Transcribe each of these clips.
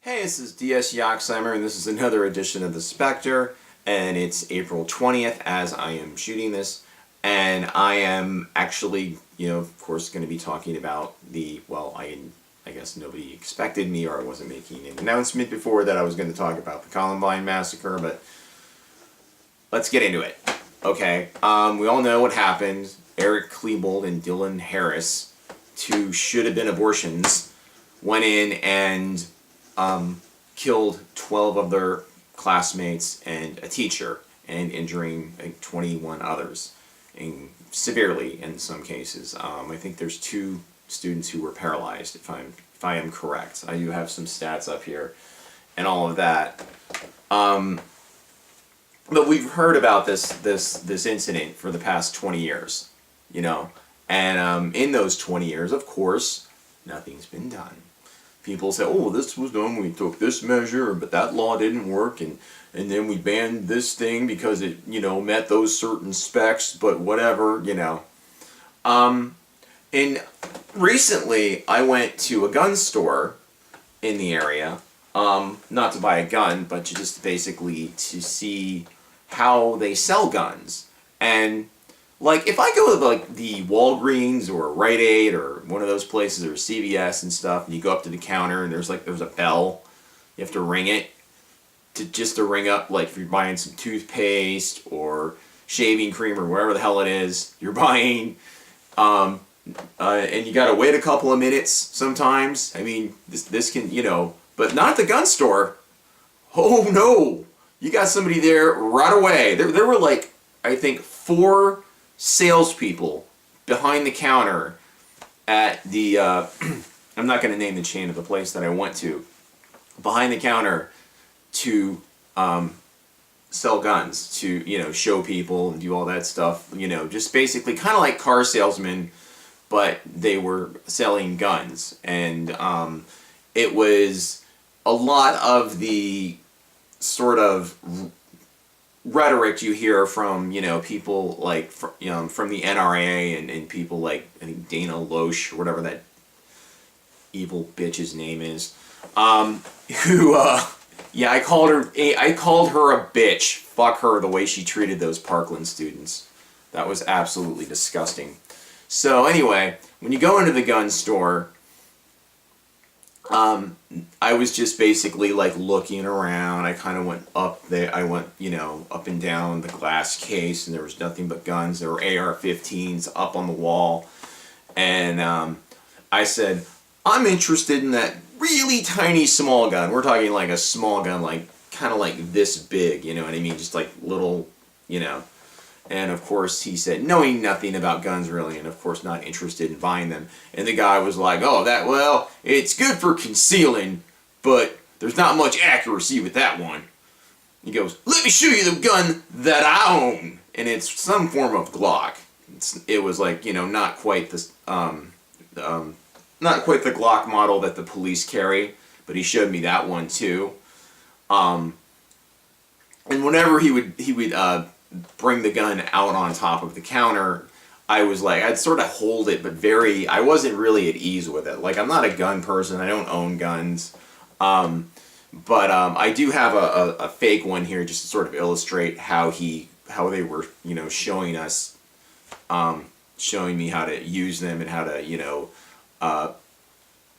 Hey, this is DS Yoxheimer, and this is another edition of The Spectre, and it's April 20th as I am shooting this, and I am actually, of course, going to be talking about I guess nobody expected me, or I wasn't making an announcement before that I was going to talk about the Columbine Massacre, but let's get into it. Okay, we all know what happened. Eric Klebold and Dylan Harris, two should-have-been abortions, went in and killed 12 of their classmates and a teacher, and injuring 21 others, and severely in some cases. I think there's 2 students who were paralyzed, if I am correct. I do have some stats up here and all of that. But we've heard about this incident for the past 20 years, and in those 20 years, of course, nothing's been done. People say, oh, this was done, we took this measure, but that law didn't work, and then we banned this thing because it, met those certain specs, but whatever, And recently, I went to a gun store in the area, not to buy a gun, but just basically to see how they sell guns. And if I go to the Walgreens or Rite Aid or one of those places, or CVS and stuff, and you go up to the counter and there's a bell, you have to ring it to ring up, if you're buying some toothpaste or shaving cream or whatever the hell it is you're buying, and you gotta wait a couple of minutes sometimes. I mean, this can, but not at the gun store. Oh no, you got somebody there right away. There were I think 4 salespeople behind the counter at the I'm not going to name the chain of the place that I went to, behind the counter to sell guns, to show people and do all that stuff, just basically kind of like car salesmen, but they were selling guns. And it was a lot of the sort of rhetoric you hear from people from the NRA and people like, I think, Dana Loesch, or whatever that evil bitch's name is, who I called her a bitch. Fuck her, the way she treated those Parkland students. That was absolutely disgusting. So anyway, when you go into the gun store, I was just basically looking around. I kind of went up there. I went, up and down the glass case, and there was nothing but guns. There were AR-15s up on the wall, and I said, I'm interested in that really tiny small gun. We're talking a small gun, kind of this big. You know what I mean? Just little, And of course he said, knowing nothing about guns really, and of course not interested in buying them. And the guy was like, oh, it's good for concealing, but there's not much accuracy with that one. He goes, let me show you the gun that I own. And it's some form of Glock. It was not quite the Glock model that the police carry, but he showed me that one too. And whenever he would bring the gun out on top of the counter, I was I'd sort of hold it, but I wasn't really at ease with it. I'm not a gun person, I don't own guns, but I do have a fake one here just to sort of illustrate how they were, showing me how to use them and how to,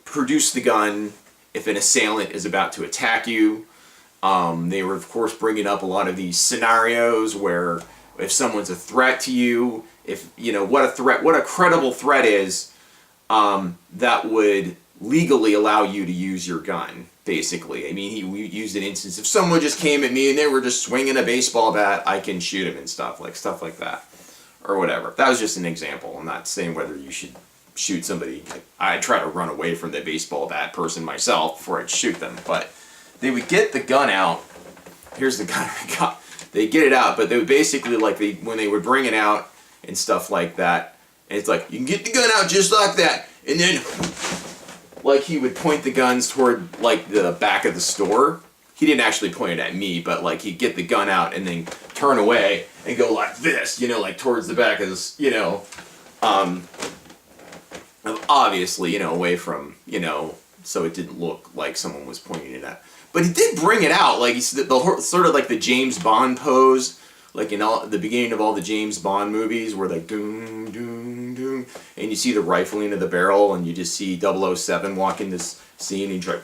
produce the gun if an assailant is about to attack you. They were, of course, bringing up a lot of these scenarios where if someone's a threat to you, what a credible threat is, that would legally allow you to use your gun, basically. I mean, we used an instance, if someone just came at me and they were just swinging a baseball bat, I can shoot him and stuff like that, or whatever. That was just an example. I'm not saying whether you should shoot somebody. I try to run away from the baseball bat person myself before I'd shoot them, but they would get the gun out. Here's the gun I got. They get it out, but they would basically, when they would bring it out and stuff like that, and it's you can get the gun out just like that, and then, he would point the guns toward, the back of the store. He didn't actually point it at me, but, he'd get the gun out and then turn away and go like this, towards the back of this, obviously, away from, so it didn't look like someone was pointing it at. But he did bring it out, like sort of like the James Bond pose, like in the beginning of all the James Bond movies, where like doom doom doom, and you see the rifling of the barrel, and you just see 007 walking this scene, and he's like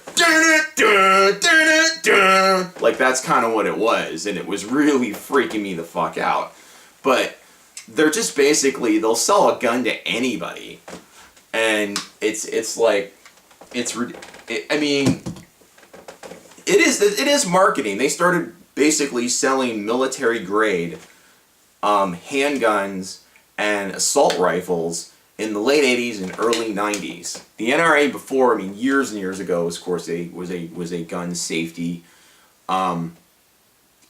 like that's kind of what it was, and it was really freaking me the fuck out. But they're just basically, they'll sell a gun to anybody, and it's like I mean, it is marketing. They started basically selling military grade handguns and assault rifles in the late 80s and early 90s. The NRA before, I mean, years and years ago, of course, was a gun safety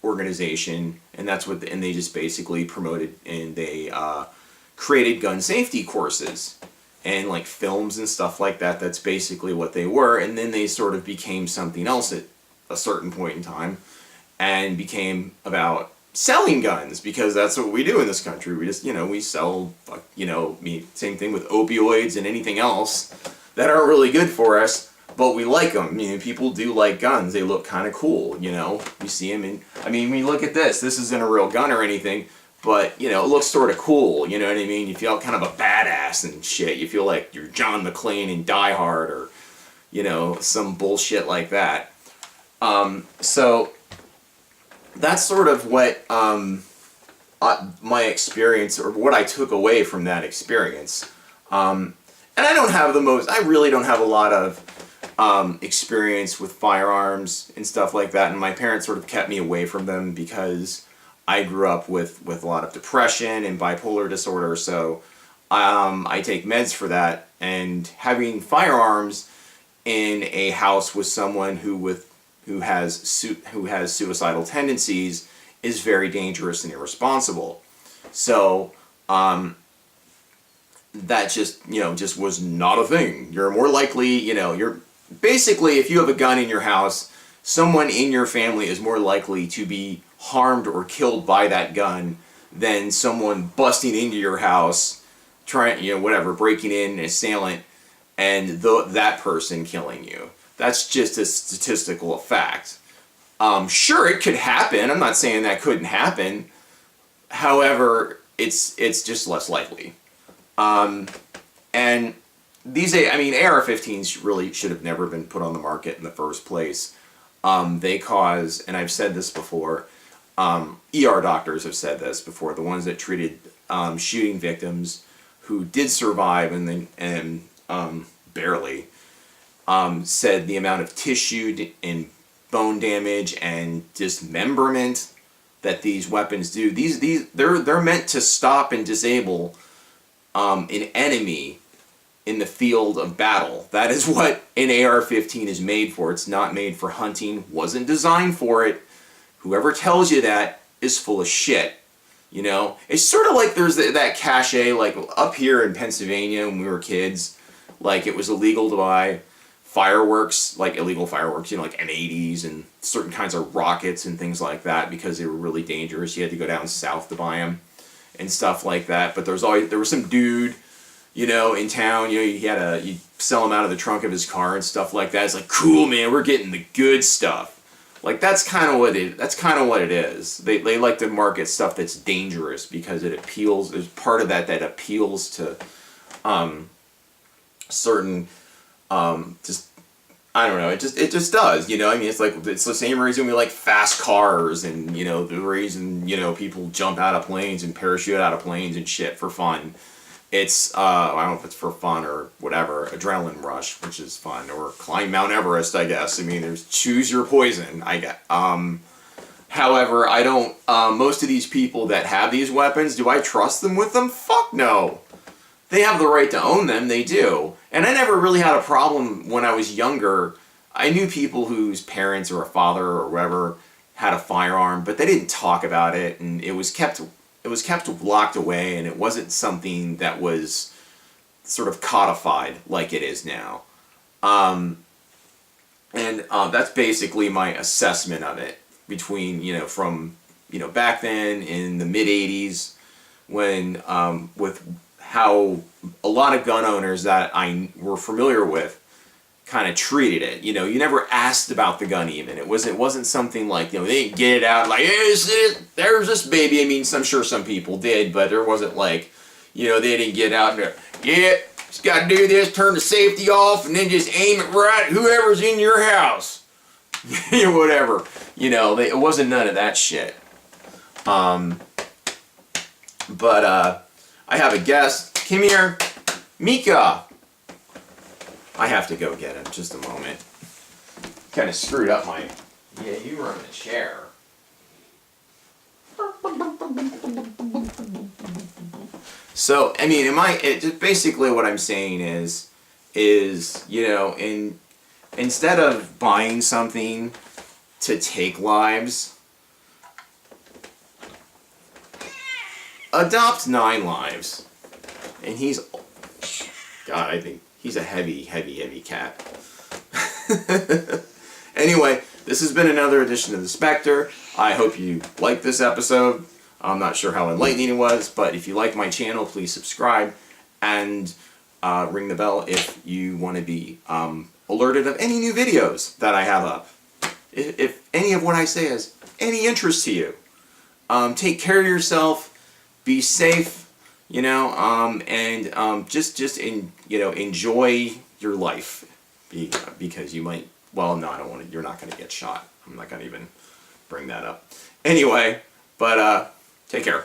organization, and that's what and they just basically promoted, and they created gun safety courses and like films and stuff like that. That's basically what they were, and then they sort of became something else at a certain point in time, and became about selling guns, because that's what we do in this country. We just, we sell, same thing with opioids and anything else that aren't really good for us, but we like them. People do like guns. They look kind of cool, We see them, and when you look at this isn't a real gun or anything, but, it looks sort of cool, you know what I mean? You feel kind of a badass and shit. You feel like you're John McClane in Die Hard, or, some bullshit like that. So that's sort of what my experience, or what I took away from that experience. And I really don't have a lot of experience with firearms and stuff like that, and my parents sort of kept me away from them because I grew up with a lot of depression and bipolar disorder, so I take meds for that, and having firearms in a house with someone who has suicidal tendencies is very dangerous and irresponsible. So that just was not a thing. You're more likely, you're basically, if you have a gun in your house, someone in your family is more likely to be harmed or killed by that gun than someone busting into your house, breaking in, an assailant, and that person killing you. That's just a statistical fact. Sure, it could happen. I'm not saying that couldn't happen. However, it's just less likely. And these, AR-15s really should have never been put on the market in the first place. They cause, and I've said this before, ER doctors have said this before, the ones that treated shooting victims who did survive and barely, said the amount of tissue and bone damage and dismemberment that these weapons do. They're meant to stop and disable an enemy in the field of battle. That is what an AR-15 is made for. It's not made for hunting. Wasn't designed for it. Whoever tells you that is full of shit. It's sort of like there's that cachet, like up here in Pennsylvania when we were kids, like it was illegal to buy fireworks, like illegal fireworks, like M80s and certain kinds of rockets and things like that, because they were really dangerous. You had to go down south to buy them and stuff like that. But there was some dude, in town, you'd sell him out of the trunk of his car and stuff like that. It's like, cool, man, we're getting the good stuff. Like that's kind of what it is. They like to market stuff that's dangerous because it appeals. There's part of that appeals to certain just, I don't know, it just does, it's like, it's the same reason we like fast cars, and the reason people jump out of planes and parachute out of planes and shit for fun. It's I don't know if it's for fun or whatever, adrenaline rush, which is fun, or climb Mount Everest, I guess. There's choose your poison, I guess. However, I don't, most of these people that have these weapons, do I trust them with them? Fuck no. They have the right to own them, they do. And I never really had a problem when I was younger. I knew people whose parents or a father or whoever had a firearm, but they didn't talk about it, and it was kept locked away, and it wasn't something that was sort of codified like it is now. That's basically my assessment of it, between, from, back then in the mid-'80s, when, with how a lot of gun owners that I were familiar with kind of treated it. You know, you never asked about the gun even. It wasn't something like, you know, they didn't get it out like, hey, there's this baby. I mean, I'm sure some people did, but there wasn't like, you know, they didn't get out there, yeah, just got to do this, turn the safety off, and then just aim it right at whoever's in your house. Or whatever. You know, it wasn't none of that shit. But I have a guest. Come here. Micah. I have to go get him. Just a moment. Kind of screwed up my... Yeah, you run the chair. So, I mean, just basically what I'm saying is, you know, instead of buying something to take lives, adopt 9 lives. And he's... God, I think he's a heavy, heavy, heavy cat. Anyway, this has been another edition of The Spectre. I hope you liked this episode. I'm not sure how enlightening it was, but if you like my channel, please subscribe and ring the bell if you want to be alerted of any new videos that I have up. If any of what I say has any interest to you, take care of yourself, be safe, you know, and just enjoy your life, because you might. Well, no, I don't want to. You're not going to get shot. I'm not going to even bring that up. Anyway, but take care.